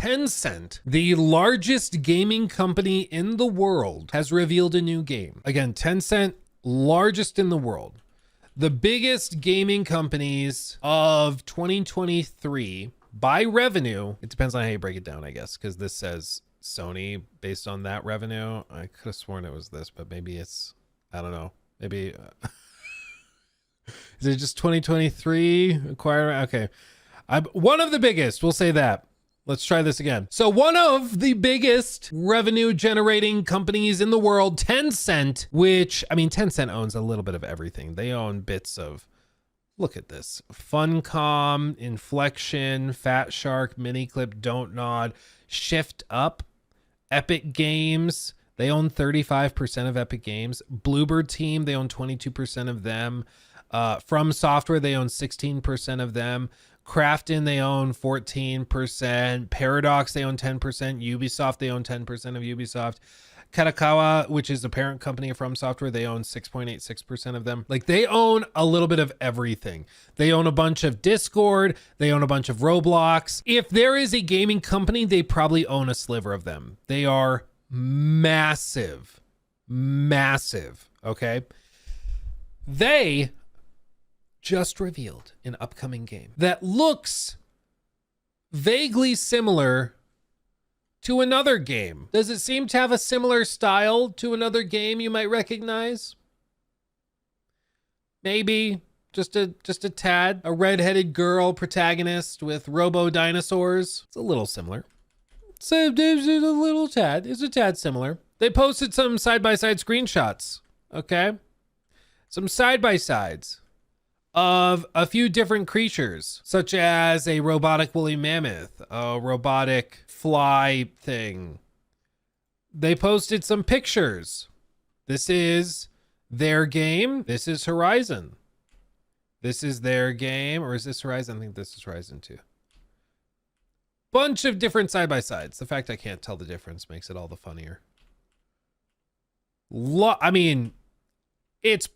Tencent, the largest gaming company in the world, has revealed a new game. Again, Tencent, largest in the world. The biggest gaming companies of 2023 by revenue. It depends on how you break it down, I guess, because this says Sony based on that revenue. I could have sworn it was this, but maybe it's, I don't know. Maybe, is it just 2023 acquire? Okay. One of the biggest, we'll say that. Let's try this again. So one of the biggest revenue generating companies in the world, Tencent, which, I mean, Tencent owns a little bit of everything. They own bits of, look at this, Funcom, Inflection, Fat Shark, Miniclip, Don't Nod, Shift Up, Epic Games. They own 35% of Epic Games. Bluebird Team, they own 22% of them. From Software, they own 16% of them. Krafton, they own 14%. Paradox, they own 10%. Ubisoft, they own 10% of Ubisoft. Katakawa, which is the parent company from Software, they own 6.86% of them. Like, they own a little bit of everything. They own a bunch of Discord. They own a bunch of Roblox. If there is a gaming company, they probably own a sliver of them. They are massive, massive. Okay. They just revealed an upcoming game that looks vaguely similar to another game. Does it seem to have a similar style to another game you might recognize? Maybe just a tad. A red-headed girl protagonist with robo dinosaurs. It's a little similar. It's a little tad. It's a tad similar. They posted some side-by-side screenshots. Okay. Some side-by-sides of a few different creatures, such as a robotic woolly mammoth, a robotic fly thing. They posted some pictures. This is their game. This is Horizon. This is their game. Or is this Horizon? I think this is Horizon 2. Bunch of different side-by-sides. The fact I can't tell the difference makes it all the funnier. I mean, it's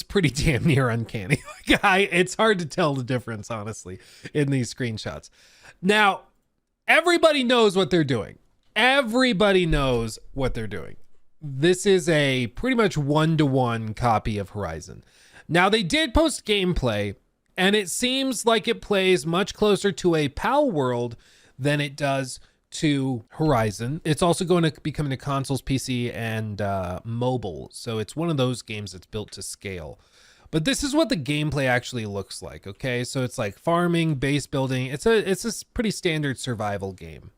pretty damn near uncanny. It's hard to tell the difference, honestly, in these screenshots. Now, everybody knows what they're doing. Everybody knows what they're doing. This is a pretty much one-to-one copy of Horizon. Now, they did post gameplay, and it seems like it plays much closer to a PAL world than it does to Horizon. It's also going to be coming to consoles, PC, and mobile. So it's one of those games that's built to scale. But this is what the gameplay actually looks like, okay? So it's like farming, base building. It's a pretty standard survival game.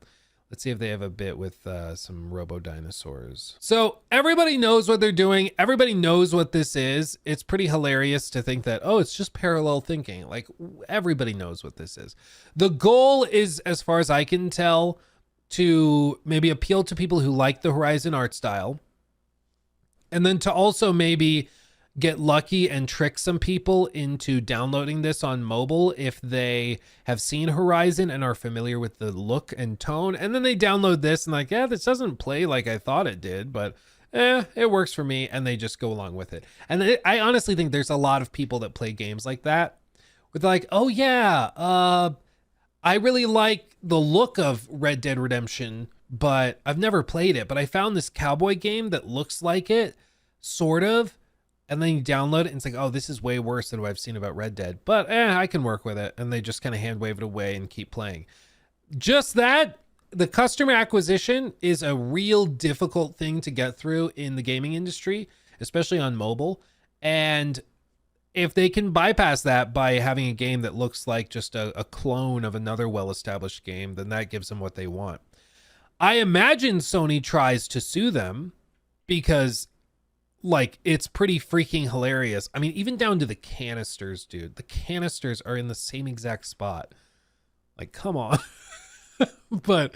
Let's see if they have a bit with some robo dinosaurs. So everybody knows what they're doing. Everybody knows what this is. It's pretty hilarious to think that, oh, it's just parallel thinking. Like, everybody knows what this is. The goal is, as far as I can tell, to maybe appeal to people who like the Horizon art style, and then to also maybe get lucky and trick some people into downloading this on mobile if they have seen Horizon and are familiar with the look and tone, and then they download this and like, yeah, this doesn't play like I thought it did, but it works for me, and they just go along with it. And I honestly think there's a lot of people that play games like that with like, oh yeah, I really like the look of Red Dead Redemption, but I've never played it. But I found this cowboy game that looks like it, sort of. And then you download it and it's like, oh, this is way worse than what I've seen about Red Dead. But I can work with it. And they just kind of hand wave it away and keep playing. Just that, the customer acquisition is a real difficult thing to get through in the gaming industry, especially on mobile. And if they can bypass that by having a game that looks like just a clone of another well-established game, then that gives them what they want. I imagine Sony tries to sue them because, like, it's pretty freaking hilarious. I mean, even down to the canisters, dude. The canisters are in the same exact spot. Like, come on. But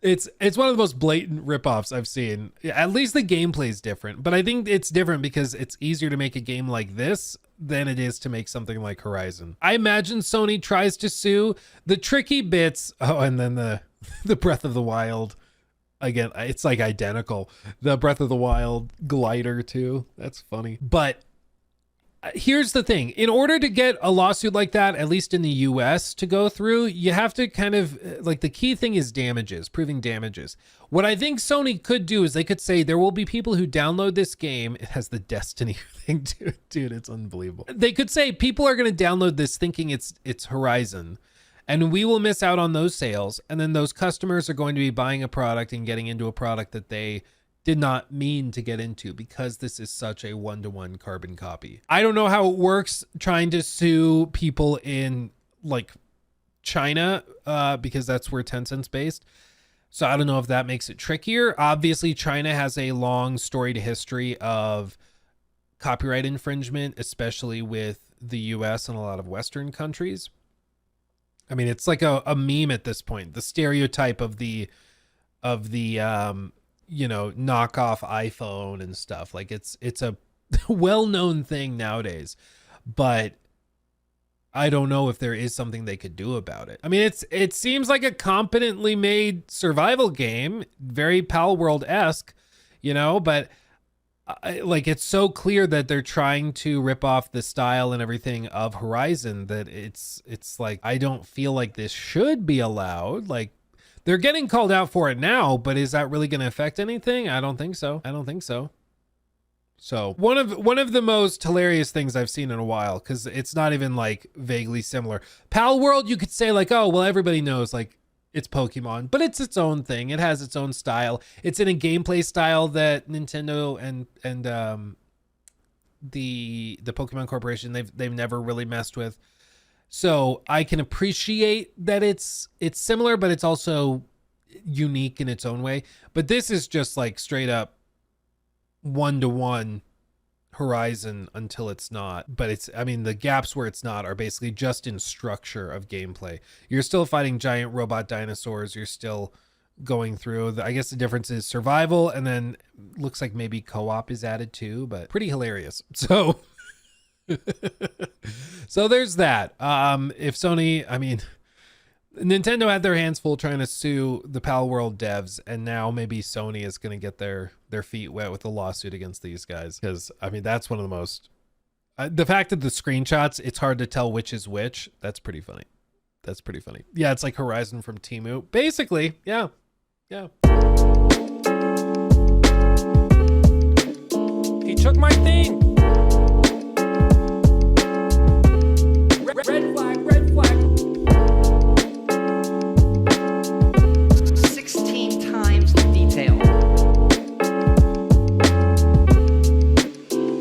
it's one of the most blatant ripoffs I've seen. At least the gameplay is different, but I think it's different because it's easier to make a game like this than it is to make something like Horizon. I imagine Sony tries to sue. The tricky bits, oh, and then the Breath of the Wild, again, it's like identical. The Breath of the Wild glider too. That's funny. But Here's the thing. In order to get a lawsuit like that, at least in the US, to go through, you have to kind of like, the key thing is damages, proving damages. What I think Sony could do is they could say there will be people who download this game. It has the Destiny thing to it, dude. It's unbelievable. They could say people are going to download this thinking it's Horizon, and we will miss out on those sales. And then those customers are going to be buying a product and getting into a product that they did not mean to get into because this is such a one-to-one carbon copy. I don't know how it works trying to sue people in like China because that's where Tencent's based. So I don't know if that makes it trickier. Obviously, China has a long storied history of copyright infringement, especially with the US and a lot of Western countries. I mean, it's like a meme at this point. The stereotype of the knockoff iPhone and stuff. Like it's a well-known thing nowadays, but I don't know if there is something they could do about it. I mean, it seems like a competently made survival game, very Pal World-esque, but like it's so clear that they're trying to rip off the style and everything of Horizon that it's like, I don't feel like this should be allowed. Like, they're getting called out for it now, but is that really going to affect anything? I don't think so. So one of the most hilarious things I've seen in a while, because it's not even like vaguely similar. Pal World, you could say like, oh, well, everybody knows like it's Pokemon, but it's its own thing. It has its own style. It's in a gameplay style that Nintendo and the Pokemon Corporation, they've never really messed with. So I can appreciate that it's similar, but it's also unique in its own way. But this is just like straight up one-to-one Horizon until it's not. But the gaps where it's not are basically just in structure of gameplay. You're still fighting giant robot dinosaurs. You're still going through. I guess the difference is survival, and then looks like maybe co-op is added too, but pretty hilarious. So... So there's that. If Sony, Nintendo had their hands full trying to sue the Pal World devs, and now maybe Sony is going to get their feet wet with a lawsuit against these guys. Because that's one of the most, the fact that the screenshots, it's hard to tell which is which. That's pretty funny. Yeah, it's like Horizon from Temu, basically. Yeah. He took my thing.